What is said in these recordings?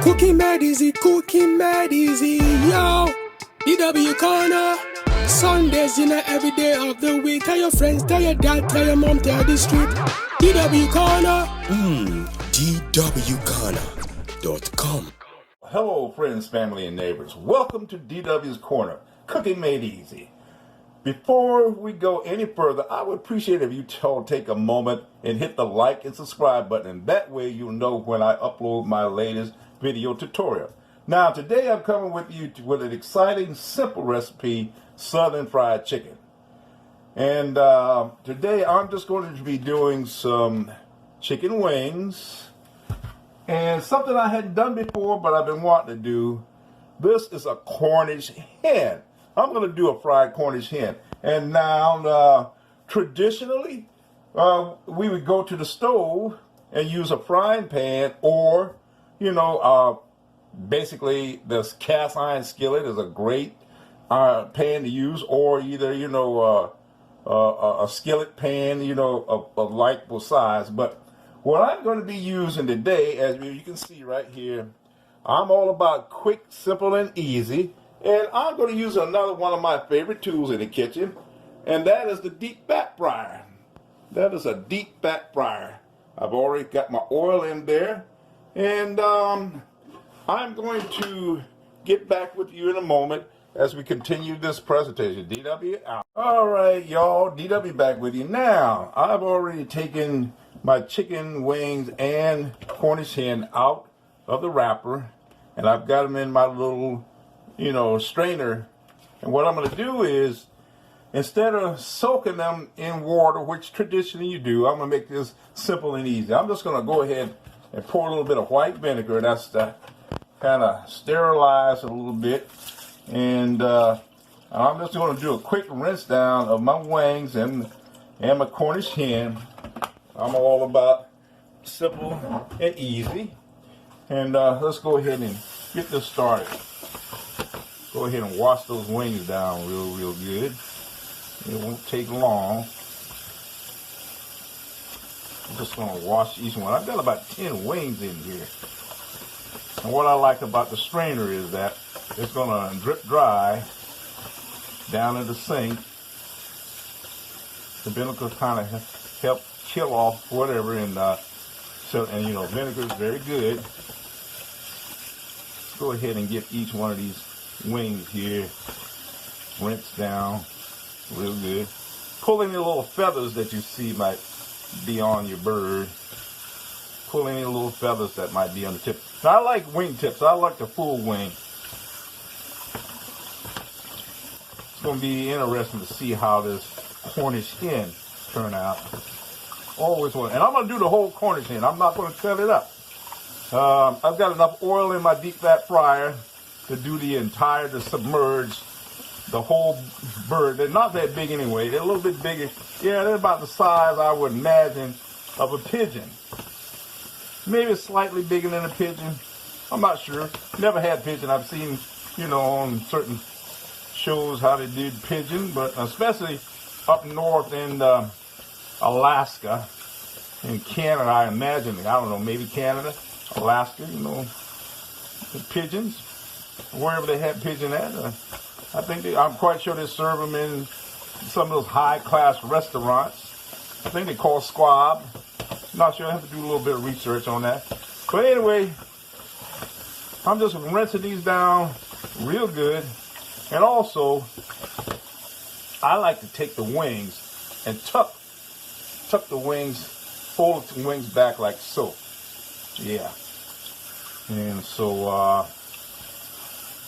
Cooking mad easy, yo. DW corner. Sundays, every day of the week. Tell your friends, tell your dad, tell your mom, tell the street. DW corner. DWcorner.com. Hello, friends, family, and neighbors. Welcome to DW's Corner, Cooking Made Easy. Before we go any further, I would appreciate if you take a moment and hit the like and subscribe button, and that way you'll know when I upload my latest video tutorial. Now, today I'm coming with you with an exciting, simple recipe, southern fried chicken. And today I'm just going to be doing some chicken wings and something I hadn't done before, but I've been wanting to do. This is a Cornish hen. I'm going to do a fried Cornish hen. And now, traditionally, we would go to the stove and use a frying pan, or, basically this cast iron skillet is a great pan to use, or either, a skillet pan, of likable size. But what I'm going to be using today, as you can see right here, I'm all about quick, simple, and easy. And I'm going to use another one of my favorite tools in the kitchen, and that is the deep fat fryer. That is a deep fat fryer. I've already got my oil in there, and I'm going to get back with you in a moment as we continue this presentation. DW out. All right, y'all, DW back with you. Now, I've already taken my chicken wings and Cornish hen out of the wrapper, and I've got them in my little strainer. And what I'm going to do is, instead of soaking them in water, which traditionally you do, I'm going to make this simple and easy. I'm just going to go ahead and pour a little bit of white vinegar. That's to kind of sterilize it a little bit. And I'm just going to do a quick rinse down of my wings and my Cornish hen. I'm all about simple and easy. And let's go ahead and get this started. Go ahead and wash those wings down real good. It won't take long. I'm just going to wash each one. I've got about 10 wings in here. And what I like about the strainer is that it's going to drip dry down in the sink. The vinegar kind of help kill off whatever, and vinegar is very good. Let's go ahead and get each one of these wings here rinsed down real good. Pull any little feathers that you see might be on your bird. Pull any little feathers that might be on the tip. Now, I like wing tips. I like the full wing. It's going to be interesting to see how this Cornish hen turn out. Always want, and I'm going to do the whole Cornish hen. I'm not going to cut it up. I've got enough oil in my deep fat fryer to do to submerge the whole bird. They're not that big anyway. They're a little bit bigger. Yeah, they're about the size, I would imagine, of a pigeon. Maybe slightly bigger than a pigeon. I'm not sure. Never had pigeon. I've seen, on certain shows how they did pigeon, but especially up north in Alaska, in Canada, I imagine. I don't know, maybe Canada, Alaska, the pigeons. Wherever they had pigeon at, I'm quite sure they serve them in some of those high-class restaurants. I think they call squab. Not sure. I have to do a little bit of research on that. But anyway, I'm just rinsing these down real good. And also, I like to take the wings and tuck the wings, fold the wings back like so. Yeah. And so,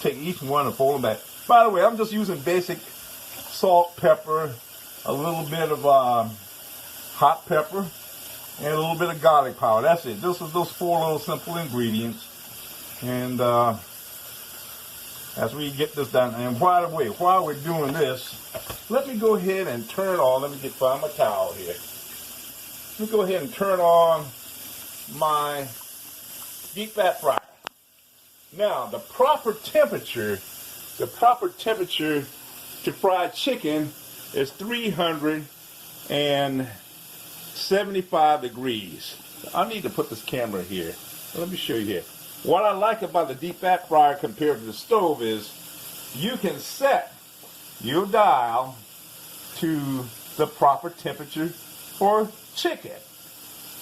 take each one and fold them back. By the way, I'm just using basic salt, pepper, a little bit of hot pepper, and a little bit of garlic powder. That's it. This is those 4 little simple ingredients. And as we get this done, and by the way, while we're doing this, let me go ahead and turn on. Let me find my towel here. Let me go ahead and turn on my deep fat fryer. Now, the proper temperature to fried chicken is 375 degrees. I need to put this camera here. Let me show you here. What I like about the deep fat fryer compared to the stove is you can set your dial to the proper temperature for chicken.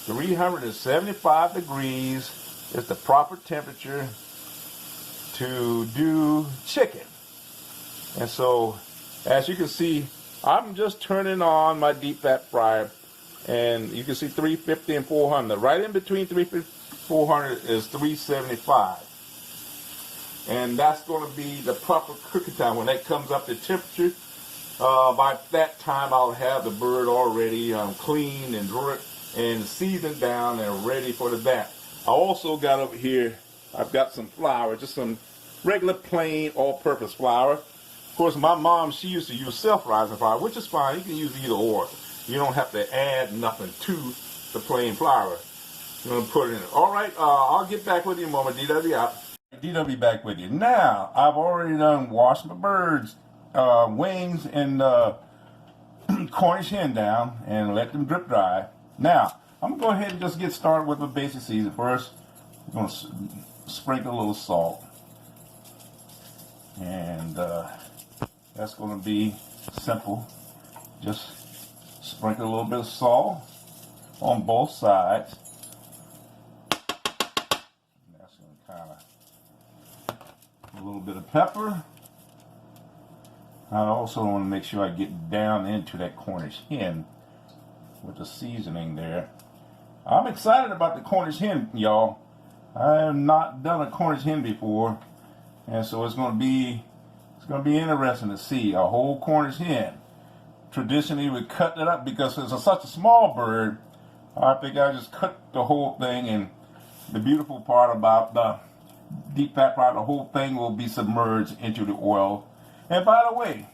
375 degrees is the proper temperature to do chicken. And so, as you can see, I'm just turning on my deep fat fryer, and you can see 350 and 400. Right in between 350 and 400 is 375. And that's going to be the proper cooking time. When that comes up to temperature, by that time I'll have the bird already cleaned and seasoned down and ready for the vat. I also got over here, I've got some flour, just some regular plain all-purpose flour. Of course, my mom, she used to use self-rising flour, which is fine. You can use either or. You don't have to add nothing to the plain flour. You're going to put it in. All right, I'll get back with you in a moment. DW out. DW back with you. Now, I've already done washed my birds' wings and Cornish hen down and let them drip dry. Now, I'm going to go ahead and just get started with the basic season. First, I'm going to sprinkle a little salt. And that's going to be simple. Just sprinkle a little bit of salt on both sides. And that's going to kind of, a little bit of pepper. I also want to make sure I get down into that Cornish hen with the seasoning there. I'm excited about the Cornish hen, y'all. I have not done a Cornish hen before, and so it's going to be interesting to see a whole Cornish hen. Traditionally, we cut it up because it's such a small bird. I think I just cut the whole thing, and the beautiful part about the deep fat fryer, the whole thing will be submerged into the oil. And by the way,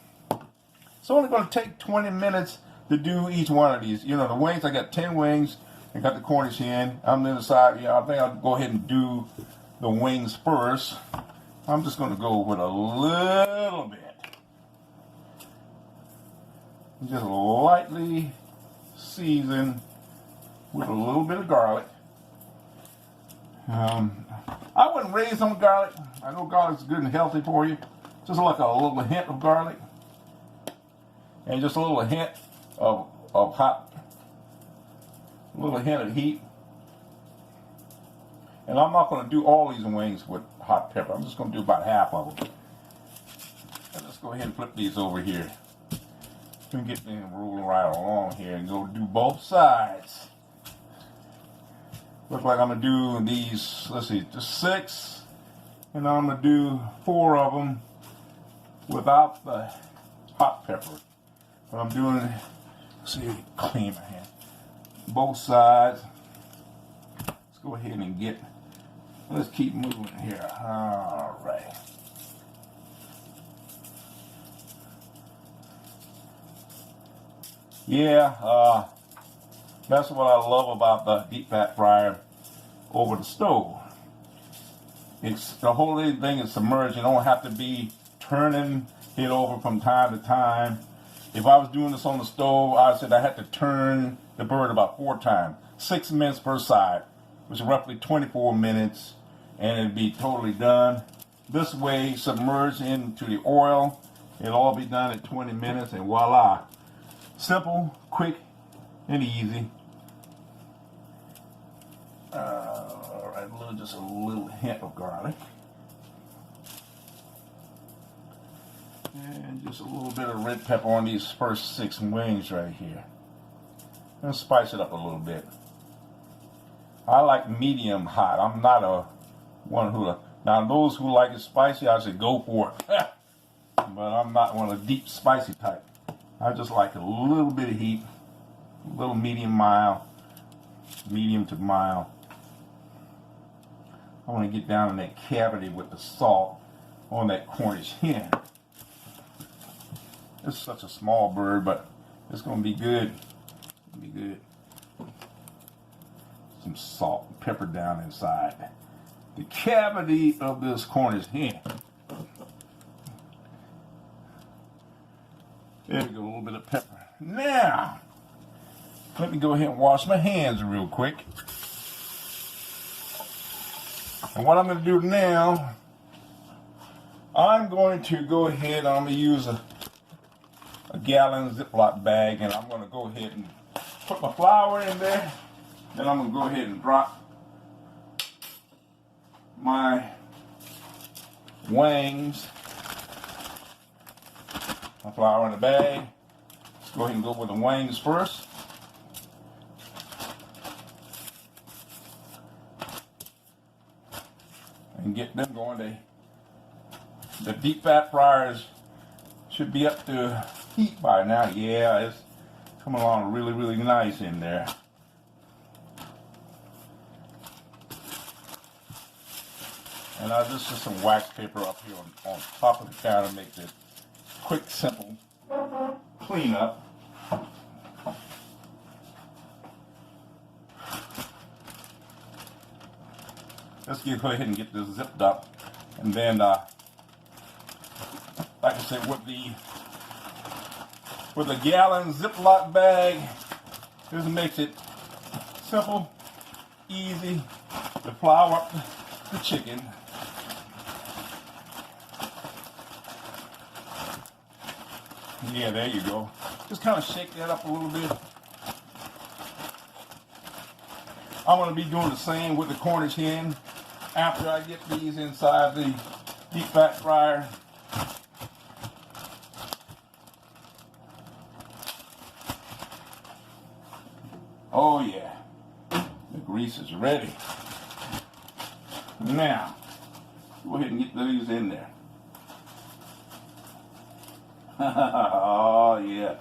it's only going to take 20 minutes to do each one of these. You know, the wings, I got 10 wings. I got the Cornish hen. I'm going to decide, I think I'll go ahead and do the wings first. I'm just going to go with a little bit. Just lightly season with a little bit of garlic. I wouldn't raise some garlic. I know garlic's good and healthy for you. Just like a little hint of garlic. And just a little hint of hot, a little hint of heat. And I'm not going to do all these wings with hot pepper. I'm just going to do about half of them. And let's go ahead and flip these over here. And get them rolling right along here and go do both sides. Looks like I'm going to do these, let's see, just 6. And I'm going to do 4 of them without the hot pepper. But I'm doing, let's see, clean my hand. Both sides. Let's go ahead and let's keep moving here. All right. Yeah, that's what I love about the deep fat fryer over the stove. It's the whole thing is submerged. You don't have to be turning it over from time to time. If I was doing this on the stove, I said I had to turn the bird about 4 times, 6 minutes per side, which is roughly 24 minutes, and it'd be totally done. This way, submerged into the oil, it'll all be done in 20 minutes, and voila. Simple, quick, and easy. All right, just a little hint of garlic. And just a little bit of red pepper on these first 6 wings right here. And spice it up a little bit. I like medium hot. I'm not a one who, now those who like it spicy, I say go for it. But I'm not one of the deep spicy type. I just like a little bit of heat, a little medium to mild. I want to get down in that cavity with the salt on that Cornish hen. It's such a small bird, but it's going to be good. It's going to be good. Some salt and pepper down inside the cavity of this Cornish hen. There we go, a little bit of pepper. Now, let me go ahead and wash my hands real quick. And what I'm going to do now, I'm going to go ahead, I'm going to use a gallon Ziploc bag, and I'm going to go ahead and put my flour in there. Then I'm going to go ahead and drop my wings, my flour in the bag. Let's go ahead and go with the wings first. And get them going. The deep fat fryers should be up to heat by now. Yeah, it's coming along really, really nice in there. And this is some wax paper up here on top of the counter, makes it quick, simple cleanup. Let's go ahead and get this zipped up, and then, like I said, with the gallon Ziploc bag, this makes it simple, easy to flour up the chicken. Yeah, there you go. Just kind of shake that up a little bit. I'm going to be doing the same with the Cornish hen after I get these inside the deep fat fryer. Oh yeah, the grease is ready. Now, go ahead and get these in there. Oh yeah.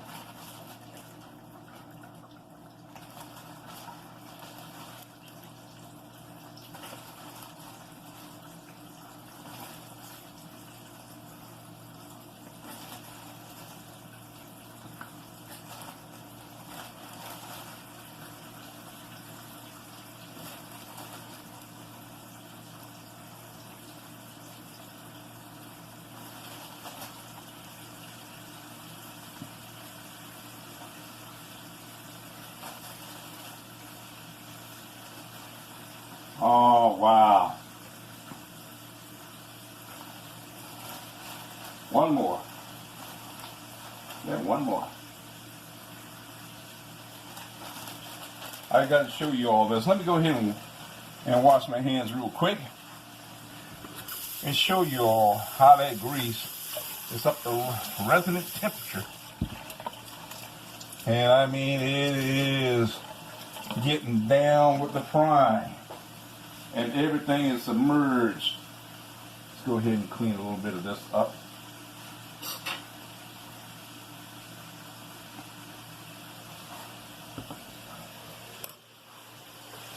Oh, wow. One more. Then one more. I got to show you all this. Let me go ahead and wash my hands real quick and show you all how that grease is up to resonant temperature. And I mean, it is getting down with the frying. And everything is submerged. Let's go ahead and clean a little bit of this up.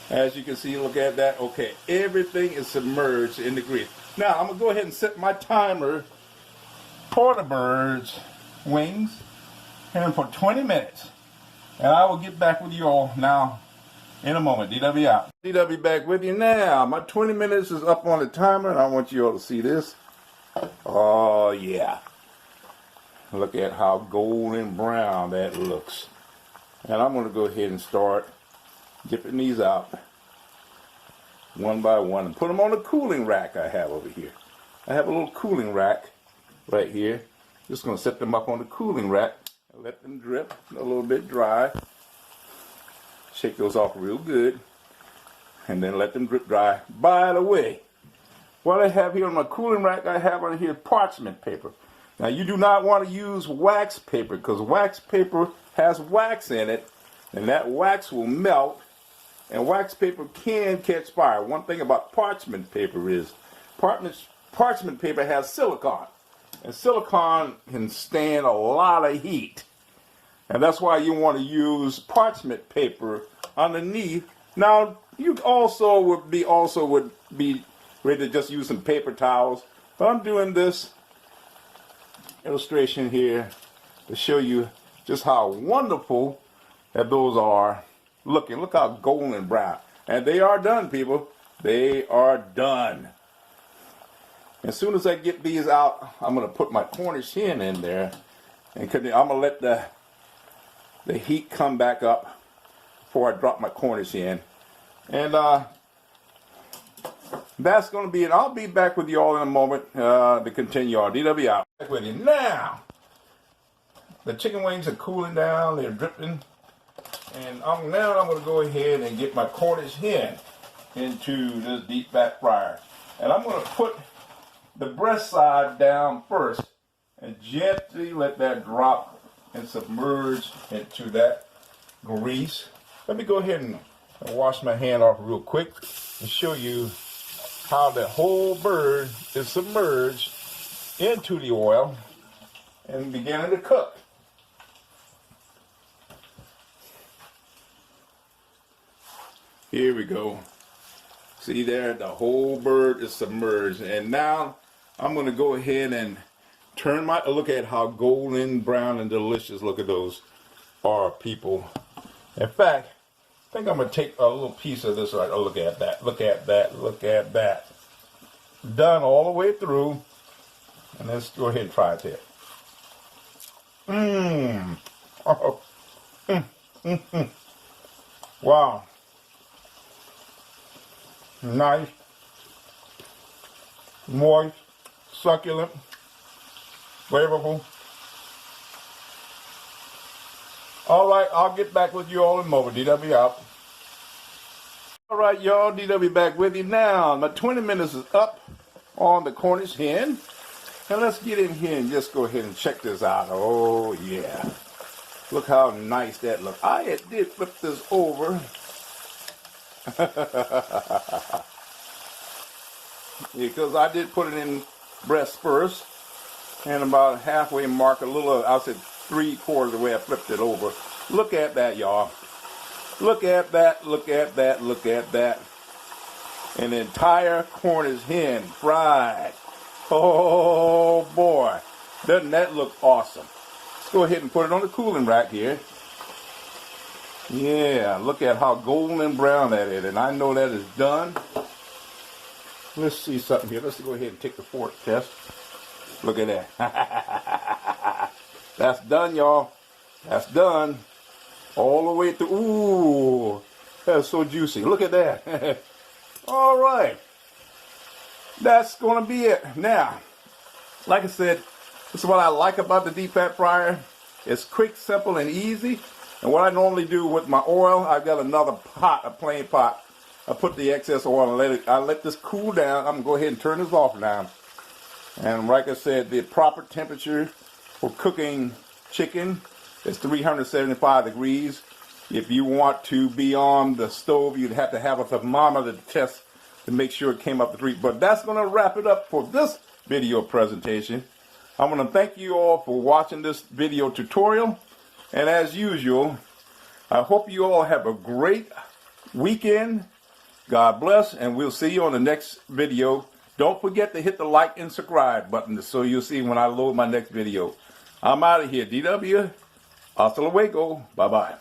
As you can see, look at that. Okay, everything is submerged in the grease. Now, I'm going to go ahead and set my timer for the bird's wings and for 20 minutes. And I will get back with you all now in a moment. DW out. DW back with you now. My 20 minutes is up on the timer, and I want you all to see this. Oh, yeah. Look at how golden brown that looks. And I'm going to go ahead and start dipping these out one by one and put them on the cooling rack I have over here. I have a little cooling rack right here. Just going to set them up on the cooling rack and let them drip a little bit dry. Shake those off real good, and then let them drip dry. By the way, what I have here on my cooling rack, I have on here parchment paper. Now, you do not want to use wax paper, because wax paper has wax in it, and that wax will melt, and wax paper can catch fire. One thing about parchment paper is parchment paper has silicone, and silicone can stand a lot of heat. And that's why you want to use parchment paper underneath. Now, you also would be ready to just use some paper towels. But I'm doing this illustration here to show you just how wonderful that those are looking. Look how golden brown. And they are done, people. They are done. As soon as I get these out, I'm going to put my Cornish hen in there. And I'm going to let the heat come back up before I drop my Cornish in. And that's going to be it. I'll be back with you all in a moment to continue our DW out. Back with you now. The chicken wings are cooling down. They're dripping. And now I'm going to go ahead and get my Cornish hen into this deep fat fryer. And I'm going to put the breast side down first and gently let that drop and submerge into that grease. Let me go ahead and wash my hand off real quick and show you how the whole bird is submerged into the oil and beginning to cook. Here we go. See there, the whole bird is submerged. And now I'm going to go ahead and turn my, look at how golden brown and delicious, look at those are, people. In fact, I think I'm going to take a little piece of this right. Oh, look at that, look at that, look at that. Done all the way through. And let's go ahead and try it there. Oh. Wow. Nice, moist, succulent, flavorful. All right, I'll get back with you all in a moment. DW out. All right, y'all, DW back with you now. My 20 minutes is up on the Cornish hen. And let's get in here and just go ahead and check this out. Oh, yeah. Look how nice that looks. I did flip this over. Because I did put it in breast first, and about halfway mark, a little, I said 3/4 of the way I flipped it over. Look at that, y'all. Look at that, look at that, look at that. An entire Cornish hen fried. Oh boy, doesn't that look awesome? Let's go ahead and put it on the cooling rack here. Yeah, look at how golden and brown that is, and I know that is done. Let's see something here. Let's go ahead and take the fork test. Look at that. That's done, y'all. That's done. All the way through. Ooh, that's so juicy. Look at that. All right. That's going to be it. Now, like I said, this is what I like about the deep fat fryer. It's quick, simple, and easy. And what I normally do with my oil, I've got another pot, a plain pot. I put the excess oil and I let this cool down. I'm going to go ahead and turn this off now. And like I said, the proper temperature for cooking chicken is 375 degrees. If you want to be on the stove, you'd have to have a thermometer to test to make sure it came up to 3. But that's going to wrap it up for this video presentation. I'm going to thank you all for watching this video tutorial. And as usual, I hope you all have a great weekend. God bless, and we'll see you on the next video. Don't forget to hit the like and subscribe button so you'll see when I load my next video. I'm out of here. DW, hasta luego. Bye-bye.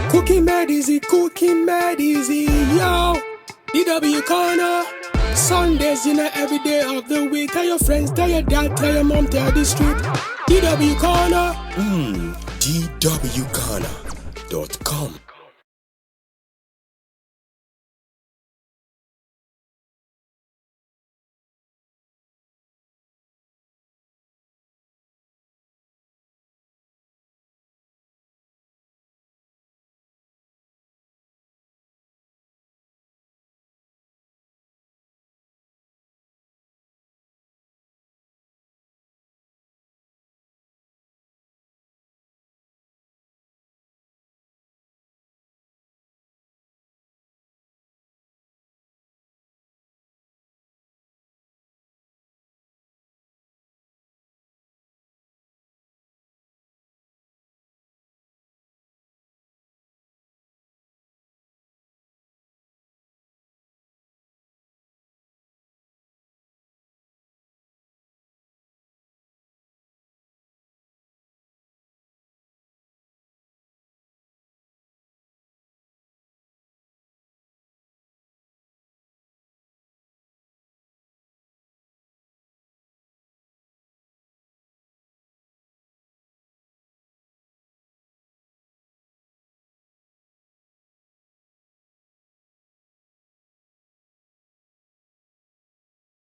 Cooking mad easy, yo. DW corner. Sundays, every day of the week. Tell your friends, tell your dad, tell your mom, tell the street. DW corner. DWcorner.com